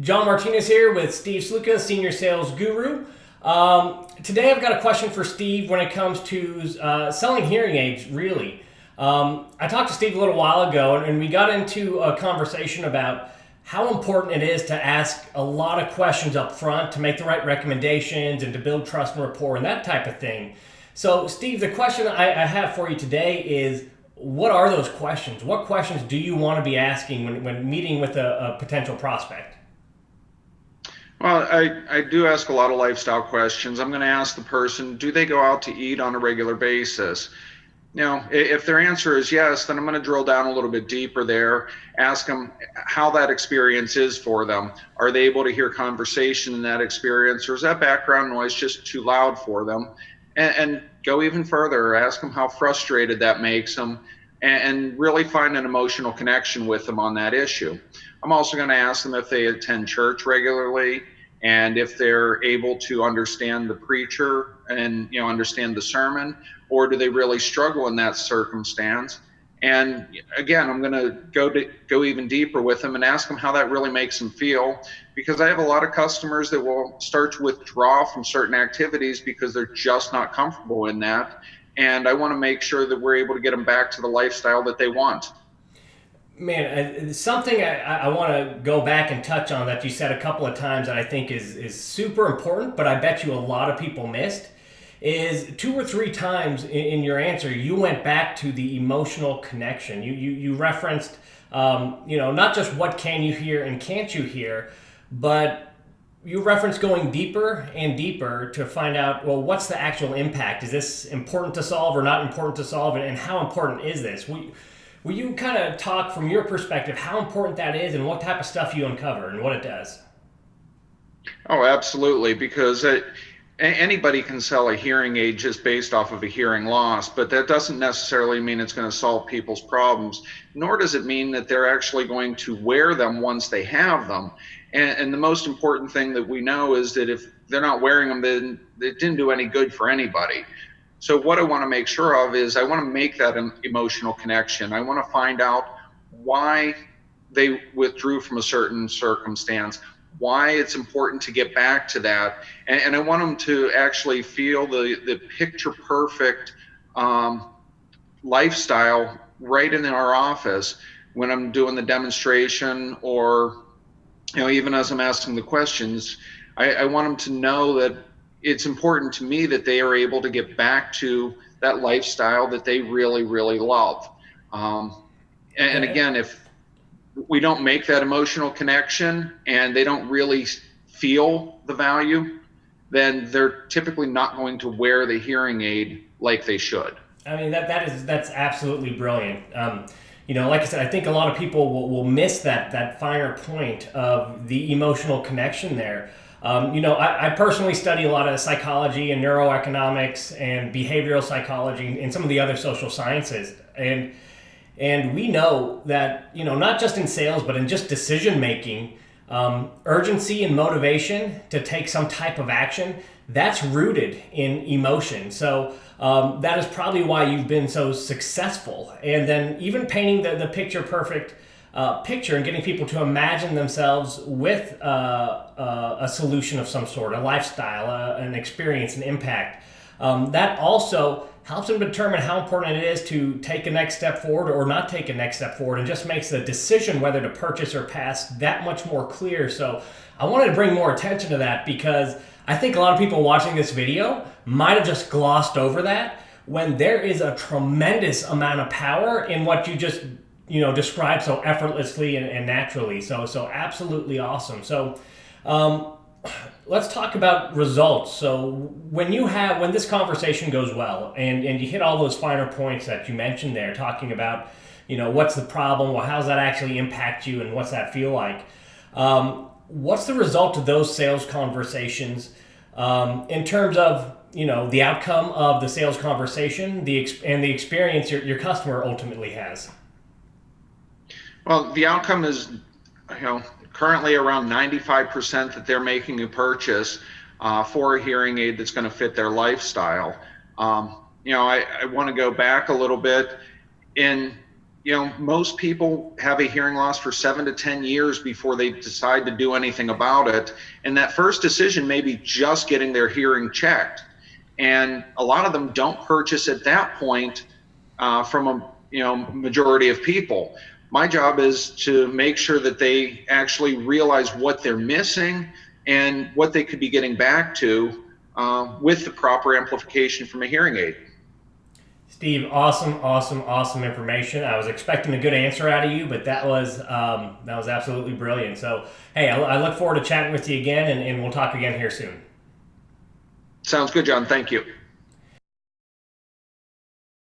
John Martinez here with Steve Sluka, Senior Sales Guru. Today I've got a question for Steve when it comes to selling hearing aids, really. I talked to Steve a little while ago and we got into a conversation about how important it is to ask a lot of questions up front to make the right recommendations and to build trust and rapport and that type of thing. So, Steve, the question I have for you today is, what are those questions? What questions do you want to be asking when meeting with a potential prospect? Well, I do ask a lot of lifestyle questions. I'm going to ask the person, do they go out to eat on a regular basis? If their answer is yes, then I'm going to drill down a little bit deeper there, ask them how that experience is for them. Are they able to hear conversation in that experience, or is that background noise just too loud for them? And go even further, ask them how frustrated that makes them, and really find an emotional connection with them on that issue. I'm also going to ask them if they attend church regularly and if they're able to understand the preacher and understand the sermon, or do they really struggle in that circumstance? And again, I'm going to go even deeper with them and ask them how that really makes them feel, because I have a lot of customers that will start to withdraw from certain activities because they're just not comfortable in that. And I want to make sure that we're able to get them back to the lifestyle that they want. Man, something I want to go back and touch on that you said a couple of times that I think is super important, but I bet you a lot of people missed, is two or three times in your answer, you went back to the emotional connection. You referenced, not just what can you hear and can't you hear, but you referenced going deeper and deeper to find out, well, what's the actual impact? Is this important to solve or not important to solve? And how important is this? Will you kind of talk from your perspective how important that is and what type of stuff you uncover and what it does? Oh, absolutely, because anybody can sell a hearing aid just based off of a hearing loss, but that doesn't necessarily mean it's going to solve people's problems, nor does it mean that they're actually going to wear them once they have them. And the most important thing that we know is that if they're not wearing them, then it didn't do any good for anybody. So what I want to make sure of is I want to make that an emotional connection. I want to find out why they withdrew from a certain circumstance, why it's important to get back to that. And I want them to actually feel the picture perfect lifestyle right in our office when I'm doing the demonstration, or even as I'm asking the questions. I want them to know that it's important to me that they are able to get back to that lifestyle that they really, really love. And again, if we don't make that emotional connection and they don't really feel the value, then they're typically not going to wear the hearing aid like they should. I mean, that's absolutely brilliant. Like I said, I think a lot of people will miss that finer point of the emotional connection there. I personally study a lot of psychology and neuroeconomics and behavioral psychology and some of the other social sciences. And we know that, not just in sales, but in just decision making, urgency and motivation to take some type of action, that's rooted in emotion. So that is probably why you've been so successful. And then even painting the picture perfect picture and getting people to imagine themselves with a solution of some sort, a lifestyle, an experience, an impact. That also helps them determine how important it is to take a next step forward or not take a next step forward, and just makes the decision whether to purchase or pass that much more clear. So I wanted to bring more attention to that because I think a lot of people watching this video might have just glossed over that, when there is a tremendous amount of power in what you just described so effortlessly and naturally. So absolutely awesome. So let's talk about results. So when this conversation goes well and you hit all those finer points that you mentioned there, talking about what's the problem, well, how's that actually impact you, and what's that feel like, what's the result of those sales conversations in terms of the outcome of the sales conversation, and the experience your customer ultimately has? Well, the outcome is, currently around 95% that they're making a purchase for a hearing aid that's going to fit their lifestyle. I want to go back a little bit. In most people have a hearing loss for 7 to 10 years before they decide to do anything about it. And that first decision may be just getting their hearing checked. And a lot of them don't purchase at that point from a majority of people. My job is to make sure that they actually realize what they're missing and what they could be getting back to with the proper amplification from a hearing aid. Steve, awesome information. I was expecting a good answer out of you, but that was absolutely brilliant. So, hey, I look forward to chatting with you again, and we'll talk again here soon. Sounds good, John. Thank you.